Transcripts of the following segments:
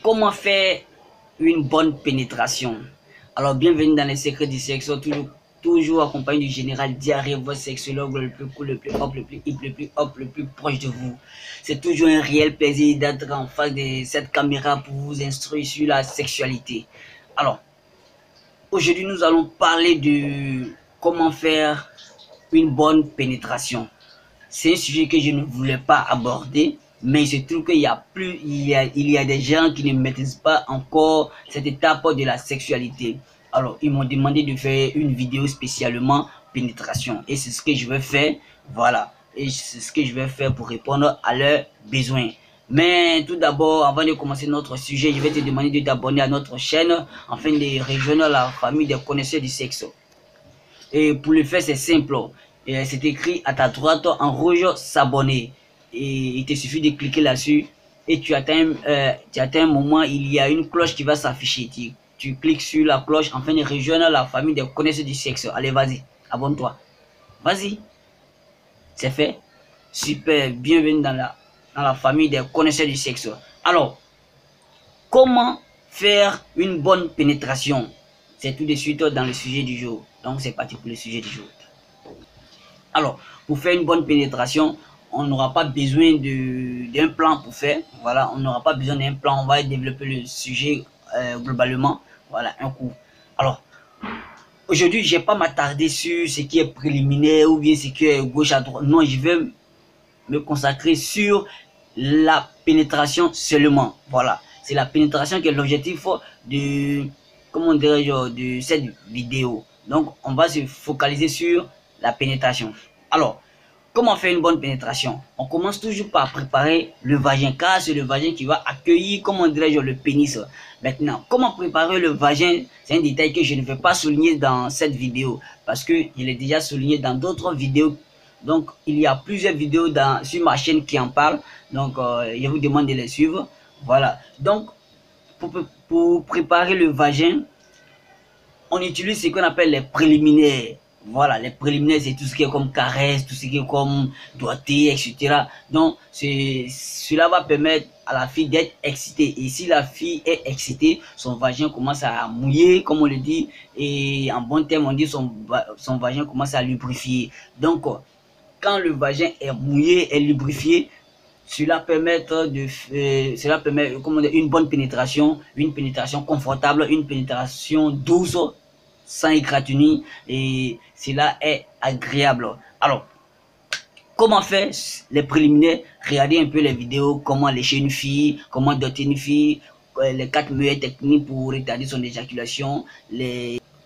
Comment faire une bonne pénétration? Alors, bienvenue dans les secrets du sexe, toujours accompagné du général Diarrhée, votre sexologue le plus cool, le plus hop, le plus hip, le plus hop, le plus proche de vous. C'est toujours un réel plaisir d'être en face de cette caméra pour vous instruire sur la sexualité. Alors, aujourd'hui, nous allons parler de comment faire une bonne pénétration. C'est un sujet que je ne voulais pas aborder, mais il se trouve qu'il y a des gens qui ne maîtrisent pas encore cette étape de la sexualité. Alors, ils m'ont demandé de faire une vidéo spécialement pénétration. Et c'est ce que je vais faire. Voilà. Et c'est ce que je vais faire pour répondre à leurs besoins. Mais tout d'abord, avant de commencer notre sujet, je vais te demander de t'abonner à notre chaîne afin de rejoindre la famille des connaisseurs du sexe. Et pour le faire, c'est simple. C'est écrit à ta droite en rouge s'abonner. Et il te suffit de cliquer là-dessus. Et tu atteins un moment, il y a une cloche qui va s'afficher. Tu cliques sur la cloche afin de rejoindre la famille des connaisseurs du sexe. Allez, vas-y, abonne-toi. Vas-y. C'est fait. Super. Bienvenue dans la famille des connaisseurs du sexe. Alors, comment faire une bonne pénétration? C'est tout de suite dans le sujet du jour. Donc, c'est parti pour le sujet du jour. Alors, pour faire une bonne pénétration, on n'aura pas besoin d'un plan pour faire. Voilà, on n'aura pas besoin d'un plan. On va développer le sujet globalement. Voilà, un coup. Alors, aujourd'hui, je ne vais pas m'attarder sur ce qui est préliminaire ou bien ce qui est gauche à droite. Non, je vais me consacrer sur la pénétration seulement. Voilà, c'est la pénétration qui est l'objectif de, comment dirais-je, de cette vidéo. Donc, on va se focaliser sur la pénétration. Alors, comment faire une bonne pénétration? On commence toujours par préparer le vagin, car c'est le vagin qui va accueillir, comment dirais-je, le pénis. Maintenant, comment préparer le vagin? C'est un détail que je ne vais pas souligner dans cette vidéo, parce que je l'ai déjà souligné dans d'autres vidéos. Donc, il y a plusieurs vidéos sur ma chaîne qui en parlent. Donc, je vous demande de les suivre. Voilà. Donc, pour préparer le vagin, on utilise ce qu'on appelle les préliminaires. Voilà, les préliminaires, c'est tout ce qui est comme caresse, tout ce qui est comme doigté, etc. Donc, cela va permettre à la fille d'être excitée. Et si la fille est excitée, son vagin commence à mouiller, comme on le dit. Et en bon terme, on dit son vagin commence à lubrifier. Donc, quand le vagin est mouillé et lubrifié, cela permet une bonne pénétration, une pénétration confortable, une pénétration douce, sans égratigner, et cela est agréable. Alors, comment faire les préliminaires? Regardez un peu les vidéos, comment lécher une fille, comment doter une fille, les 4 meilleures techniques pour retarder son éjaculation,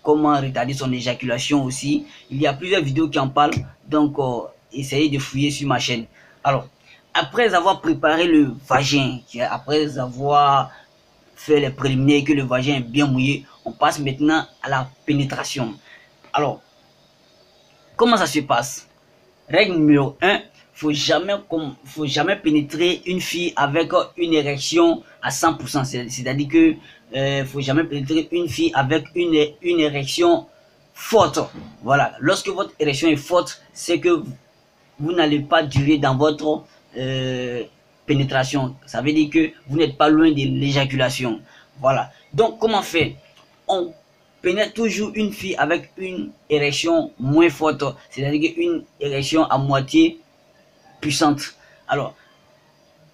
comment retarder son éjaculation aussi. Il y a plusieurs vidéos qui en parlent, donc essayez de fouiller sur ma chaîne. Alors, après avoir préparé le vagin, après avoir fait les préliminaires, que le vagin est bien mouillé, on passe maintenant à la pénétration. Alors, comment ça se passe? Règle numéro 1, faut jamais pénétrer une fille avec une érection à 100%. C'est-à-dire que faut jamais pénétrer une fille avec une érection forte. Voilà, lorsque votre érection est forte, c'est que vous n'allez pas durer dans votre pénétration. Ça veut dire que vous n'êtes pas loin de l'éjaculation. Voilà. Donc, comment faire? On pénètre toujours une fille avec une érection moins forte, c'est-à-dire une érection à moitié puissante. Alors,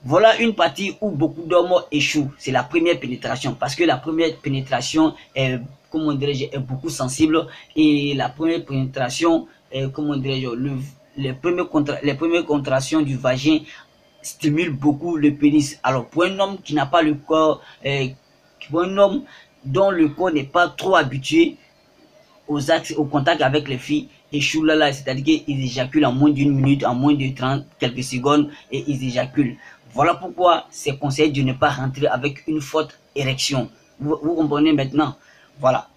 voilà une partie où beaucoup d'hommes échouent. C'est la première pénétration, parce que la première pénétration est, comment dirais-je, est beaucoup sensible, et la première pénétration est, comment dirais-je, les premières contractions du vagin stimulent beaucoup le pénis. Alors, pour un homme qui n'a pas le corps, pour un homme dont le corps n'est pas trop habitué au contact avec les filles, échoue là, c'est-à-dire qu'ils éjaculent en moins d'une minute, en moins de 30 quelques secondes, et ils éjaculent. Voilà pourquoi c'est conseillé de ne pas rentrer avec une forte érection. Vous comprenez maintenant? Voilà.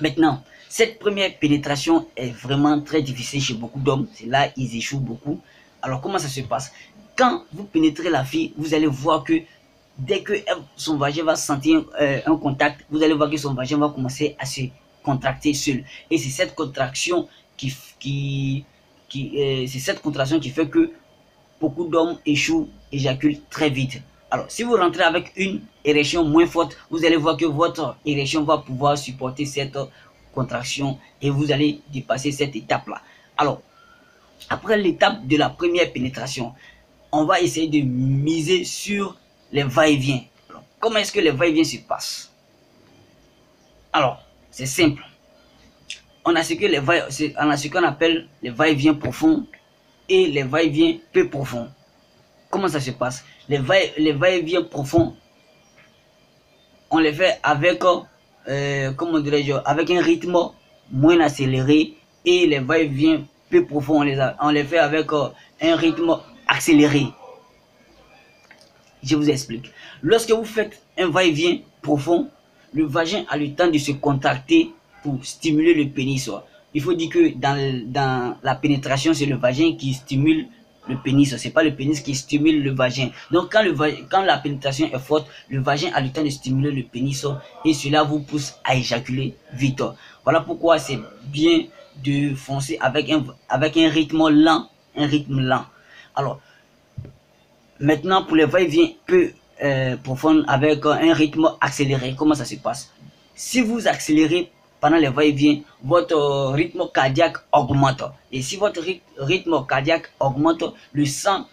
Maintenant, cette première pénétration est vraiment très difficile chez beaucoup d'hommes. C'est là ils échouent beaucoup. Alors, comment ça se passe? Quand vous pénétrez la fille, vous allez voir que dès que son vagin va sentir un contact, vous allez voir que son vagin va commencer à se contracter seul. Et c'est cette contraction qui fait que beaucoup d'hommes échouent, éjaculent très vite. Alors, si vous rentrez avec une érection moins forte, vous allez voir que votre érection va pouvoir supporter cette contraction et vous allez dépasser cette étape-là. Alors, après l'étape de la première pénétration, on va essayer de miser sur les va-et-vient. Comment est-ce que les va-et-vient se passent? Alors, c'est simple. On a ce qu'on appelle les va-et-vient profonds et les va-et-vient peu profonds. Comment ça se passe? Les va-et-vient profonds, on les fait avec, comment dirais-je, avec un rythme moins accéléré, et les va-et-vient peu profonds, on les fait avec un rythme accéléré. Je vous explique. Lorsque vous faites un va-et-vient profond, le vagin a le temps de se contracter pour stimuler le pénis. Il faut dire que dans la pénétration, c'est le vagin qui stimule le pénis. C'est pas le pénis qui stimule le vagin. Donc quand la pénétration est forte, le vagin a le temps de stimuler le pénis et cela vous pousse à éjaculer vite. Voilà pourquoi c'est bien de foncer avec un rythme lent. Alors, maintenant, pour les va-et-vient peu profonds avec un rythme accéléré, comment ça se passe? Si vous accélérez pendant les va-et-vient, votre rythme cardiaque augmente. Et si votre rythme cardiaque augmente, le sang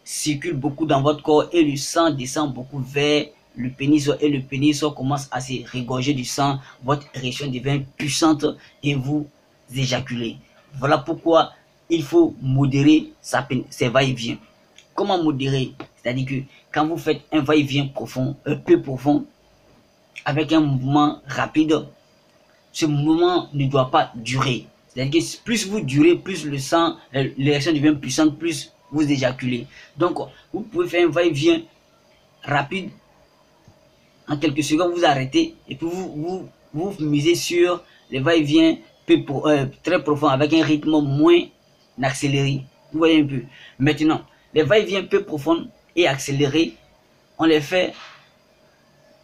circule beaucoup dans votre corps et le sang descend beaucoup vers le pénis et le pénis commence à se regorger du sang. Votre érection devient puissante et vous éjaculez. Voilà pourquoi il faut modérer ses va-et-vient. Comment modérer? C'est-à-dire que quand vous faites un va-et-vient profond, peu profond, avec un mouvement rapide, ce mouvement ne doit pas durer. C'est-à-dire que plus vous durez, plus le sang, l'érection devient puissante, plus vous éjaculez. Donc, vous pouvez faire un va-et-vient rapide. En quelques secondes, vous arrêtez et puis vous misez sur les va-et-vient très profond avec un rythme moins accéléré. Vous voyez un peu. Maintenant, les va-et-vient peu profonds et accélérés, on les fait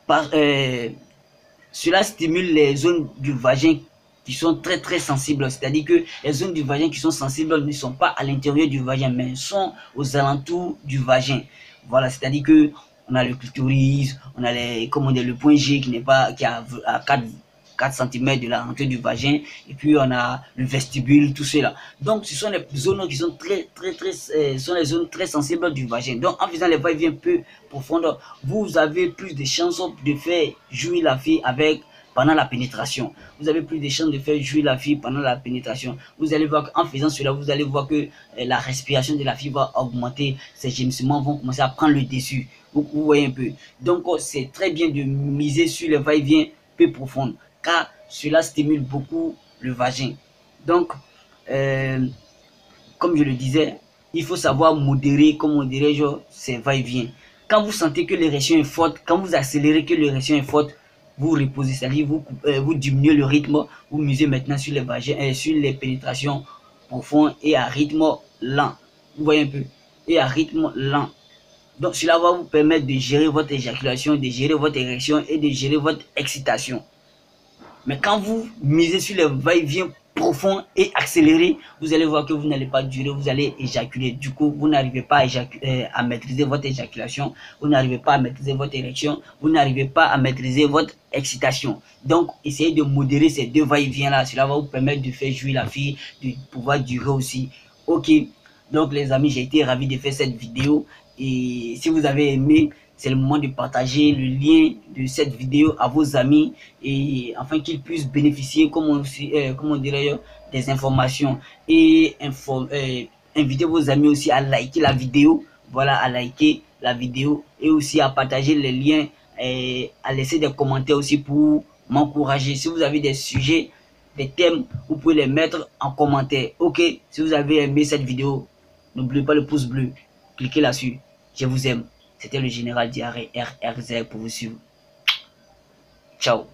par... cela stimule les zones du vagin qui sont très sensibles. C'est-à-dire que les zones du vagin qui sont sensibles ne sont pas à l'intérieur du vagin, mais sont aux alentours du vagin. Voilà, c'est-à-dire que on a le clitoris, on a le point G qui est à 4 cm de la rentrée du vagin, et puis on a le vestibule, tout cela. Donc ce sont les zones qui sont les zones très sensibles du vagin. Donc en faisant les va-et-vient peu profondes, vous avez plus de chances de faire jouir la fille pendant la pénétration. Vous avez plus de chances de faire jouir la fille pendant la pénétration. Vous allez voir qu'en faisant cela, vous allez voir que la respiration de la fille va augmenter, ses gémissements vont commencer à prendre le dessus. Vous voyez un peu. Donc c'est très bien de miser sur les va-et-vient peu profondes, car cela stimule beaucoup le vagin. Donc, comme je le disais, il faut savoir modérer, comment dirais-je, ces va-et-vient. Quand vous sentez que l'érection est forte, quand vous accélérez que l'érection est forte, vous reposez, c'est-à-dire vous diminuez le rythme, vous misez maintenant sur les vagins, sur les pénétrations profondes et à rythme lent. Vous voyez un peu, et à rythme lent. Donc cela va vous permettre de gérer votre éjaculation, de gérer votre érection et de gérer votre excitation. Mais quand vous misez sur les va-et-vient profonds et accélérés, vous allez voir que vous n'allez pas durer, vous allez éjaculer. Du coup, vous n'arrivez pas à maîtriser votre éjaculation, vous n'arrivez pas à maîtriser votre érection, vous n'arrivez pas à maîtriser votre excitation. Donc, essayez de modérer ces deux va-et-vient là. Cela va vous permettre de faire jouir la fille, de pouvoir durer aussi. Ok, donc les amis, j'ai été ravi de faire cette vidéo. Et si vous avez aimé, c'est le moment de partager le lien de cette vidéo à vos amis et afin qu'ils puissent bénéficier, comment dirais-je, des informations, et invitez vos amis aussi à liker la vidéo, voilà, à liker la vidéo et aussi à partager les liens et à laisser des commentaires aussi pour m'encourager. Si vous avez des sujets, des thèmes, vous pouvez les mettre en commentaire. Ok, si vous avez aimé cette vidéo, n'oubliez pas le pouce bleu, cliquez là-dessus. Je vous aime. C'était le général Diaré RRZ pour vous suivre. Ciao.